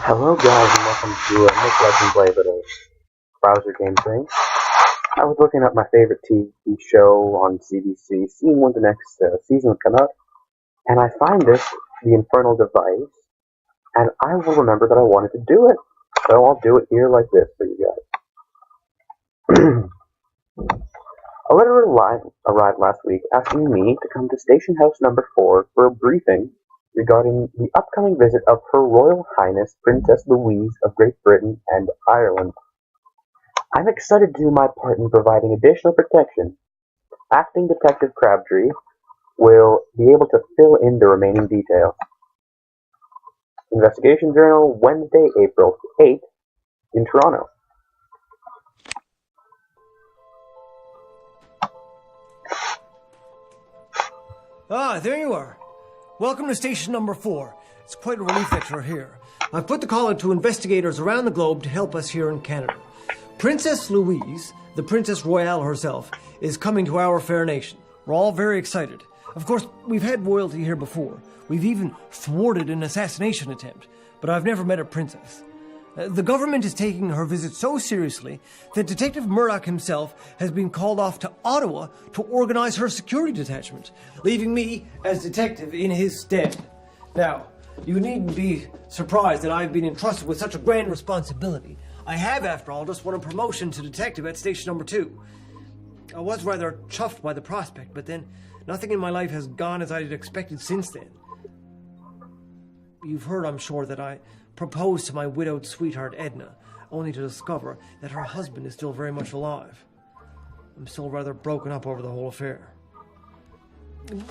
Hello guys and welcome to LegendBlade little browser game thing. I was looking at my favorite TV show on CBC, seeing when the next season would come out, and I find this, the Infernal Device, and I will remember that I wanted to do it. So I'll do it here like this for you guys. A letter arrived last week asking me to come to Station House number 4 for a briefing regarding the upcoming visit of Her Royal Highness Princess Louise of Great Britain and Ireland. I'm excited to do my part in providing additional protection. Acting Detective Crabtree will be able to fill in the remaining details. Investigation Journal, Wednesday, April 8th, in Toronto. Ah, there you are. Welcome to station number 4. It's quite a relief that you're here. I've put the call out to investigators around the globe to help us here in Canada. Princess Louise, the Princess Royale herself, is coming to our fair nation. We're all very excited. Of course, we've had royalty here before. We've even thwarted an assassination attempt, but I've never met a princess. The government is taking her visit so seriously that Detective Murdoch himself has been called off to Ottawa to organize her security detachment, leaving me as detective in his stead. Now, you needn't be surprised that I've been entrusted with such a grand responsibility. I have, after all, just won a promotion to detective at station number 2. I was rather chuffed by the prospect, but then nothing in my life has gone as I had expected since then. You've heard, I'm sure, that I proposed to my widowed sweetheart Edna, only to discover that her husband is still very much alive. I'm still rather broken up over the whole affair.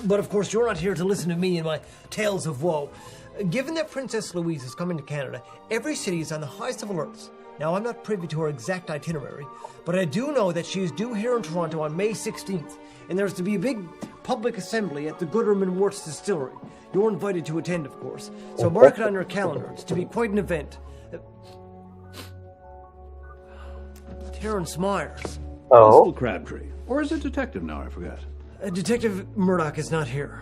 But of course, you're not here to listen to me and my tales of woe. Given that Princess Louise is coming to Canada, every city is on the highest of alerts. Now, I'm not privy to her exact itinerary, but I do know that she is due here in Toronto on May 16th, and there's to be a big public assembly at the Gooderman Worts Distillery. You're invited to attend, of course, so mark it on your calendar. It's to be quite an event. Terrence Meyers. Oh? Constable Crabtree. Or is it detective now? I forgot. Detective Murdoch is not here.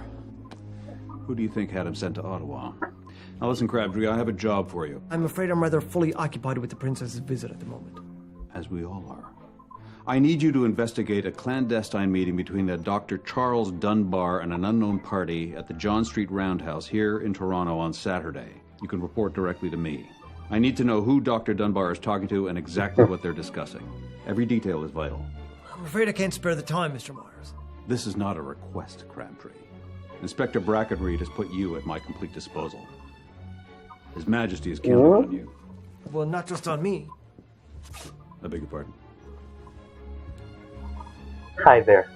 Who do you think had him sent to Ottawa? Now listen, Crabtree, I have a job for you. I'm afraid I'm rather fully occupied with the princess's visit at the moment. As we all are. I need you to investigate a clandestine meeting between a Dr. Charles Dunbar and an unknown party at the John Street Roundhouse here in Toronto on Saturday. You can report directly to me. I need to know who Dr. Dunbar is talking to and exactly what they're discussing. Every detail is vital. I'm afraid I can't spare the time, Mr. Myers. This is not a request, Crabtree. Inspector Brackenreed has put you at my complete disposal. His Majesty is counting on you. Well, not just on me. I beg your pardon? Hi there.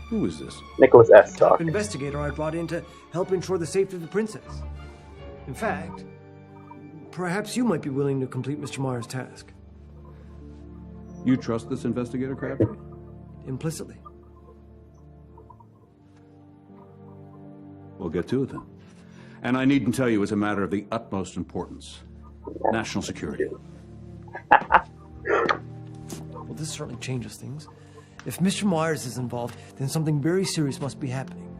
Who is this? Nicholas S. Top talking. investigator I brought in to help ensure the safety of the princess. In fact, perhaps you might be willing to complete Mr. Myers' task. You trust this investigator, Crabtree? Implicitly. We'll get to it then. And I needn't tell you it's a matter of the utmost importance. National security. Well, this certainly changes things. If Mr. Myers is involved, then something very serious must be happening.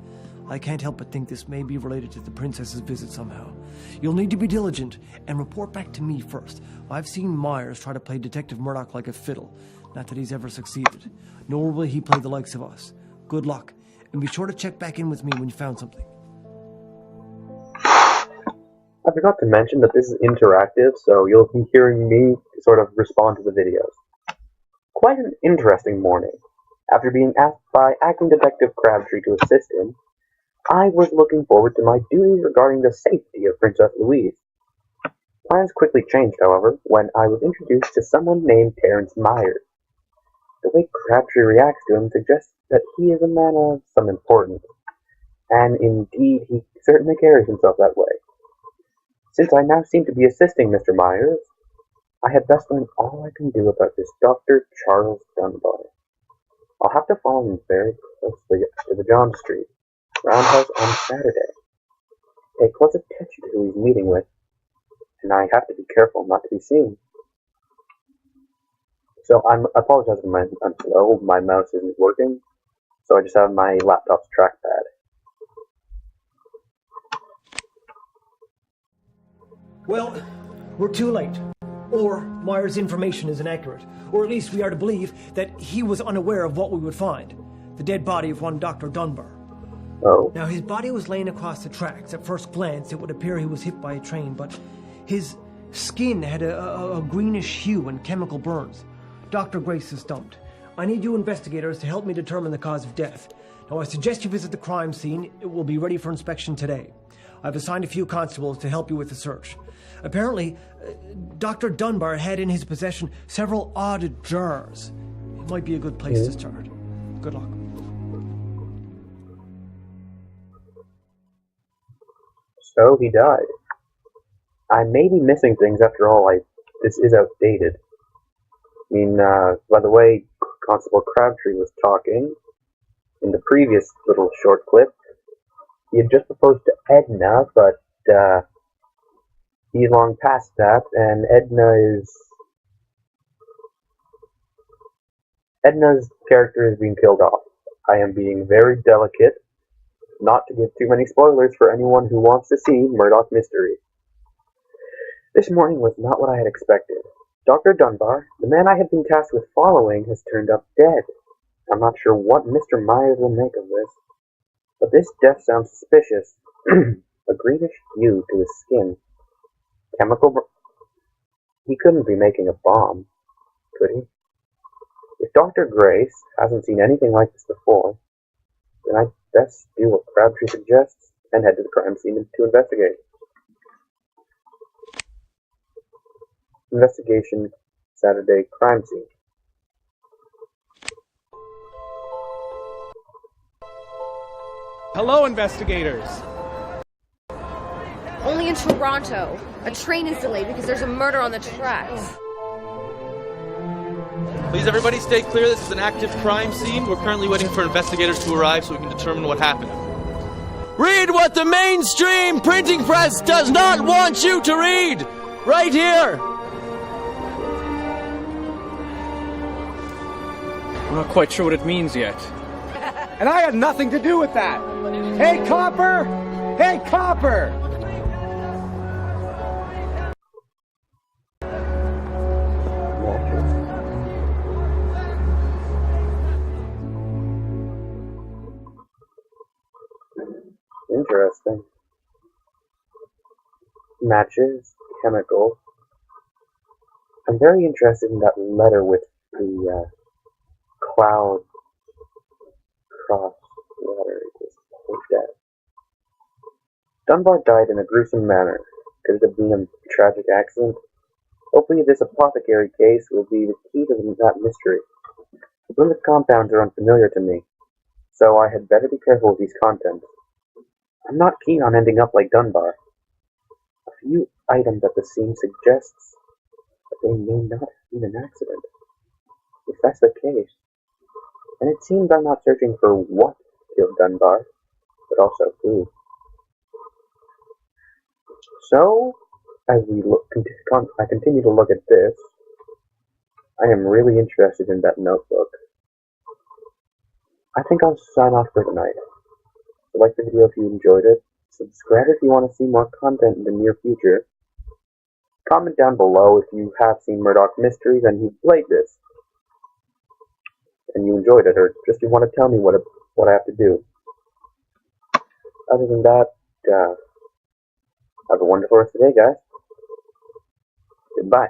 I can't help but think this may be related to the princess's visit somehow. You'll need to be diligent and report back to me first. I've seen Myers try to play Detective Murdoch like a fiddle. Not that he's ever succeeded. Nor will he play the likes of us. Good luck. And be sure to check back in with me when you found something. I forgot to mention that this is interactive, so you'll be hearing me sort of respond to the videos. Quite an interesting morning. After being asked by acting Detective Crabtree to assist him, I was looking forward to my duties regarding the safety of Princess Louise. Plans quickly changed, however, when I was introduced to someone named Terrence Meyers. The way Crabtree reacts to him suggests that he is a man of some importance, and indeed he certainly carries himself that way. Since I now seem to be assisting Mr. Myers, I had best learn all I can do about this Dr. Charles Dunbar. I'll have to follow him very closely to the John Street Roundhouse on Saturday. Pay close attention to who he's meeting with, and I have to be careful not to be seen. So I apologize if I'm slow, my mouse isn't working, so I just have my laptop's trackpad. Well, We're too late. Or Meyers' information is inaccurate. Or at least we are to believe that he was unaware of what we would find. The dead body of one Dr. Dunbar. Oh. Now, his body was laying across the tracks. At first glance, it would appear he was hit by a train, but his skin had a greenish hue and chemical burns. Dr. Grace is stumped. I need you investigators to help me determine the cause of death. Now, I suggest you visit the crime scene. It will be ready for inspection today. I've assigned a few constables to help you with the search. Apparently, Dr. Dunbar had in his possession several odd jars. It might be a good place to start. Good luck. So he died. I may be missing things after all. This is outdated. I mean, by the way, Constable Crabtree was talking in the previous little short clip. He had just proposed to Edna, but he's long past that, and Edna's character is being killed off. I am being very delicate not to give too many spoilers for anyone who wants to see Murdoch Mystery. This morning was not what I had expected. Dr. Dunbar, the man I had been tasked with following, has turned up dead. I'm not sure what Mr. Myers will make of this, but this death sounds suspicious. A greenish hue to his skin. He couldn't be making a bomb, could he? If Dr. Grace hasn't seen anything like this before, then I'd best do what Crabtree suggests and head to the crime scene to investigate. Investigation Saturday crime scene. Hello, investigators! Only in Toronto. A train is delayed because there's a murder on the tracks. Please, everybody, stay clear. This is an active crime scene. We're currently waiting for investigators to arrive so we can determine what happened. Read what the mainstream printing press does not want you to read! Right here! I'm not quite sure what it means yet. And I had nothing to do with that! Hey, Copper! Hey, Copper! Interesting. Matches, chemical. I'm very interested in that letter with the cloud cross letter. Just dead. Dunbar died in a gruesome manner. Could it have been a tragic accident? Hopefully this apothecary case will be the key to that mystery. The Plymouth compounds are unfamiliar to me, so I had better be careful with these contents. I'm not keen on ending up like Dunbar. A few items at the scene suggests that they may not have been an accident. If that's the case, and it seems I'm not searching for what killed Dunbar, but also who. So, as I continue to look at this, I am really interested in that notebook. I think I'll sign off for tonight. Like the video if you enjoyed it. Subscribe if you want to see more content in the near future. Comment down below if you have seen Murdoch Mysteries and you've played this. And you enjoyed it, or just you want to tell me what I have to do. Other than that, have a wonderful rest of the day, guys. Goodbye.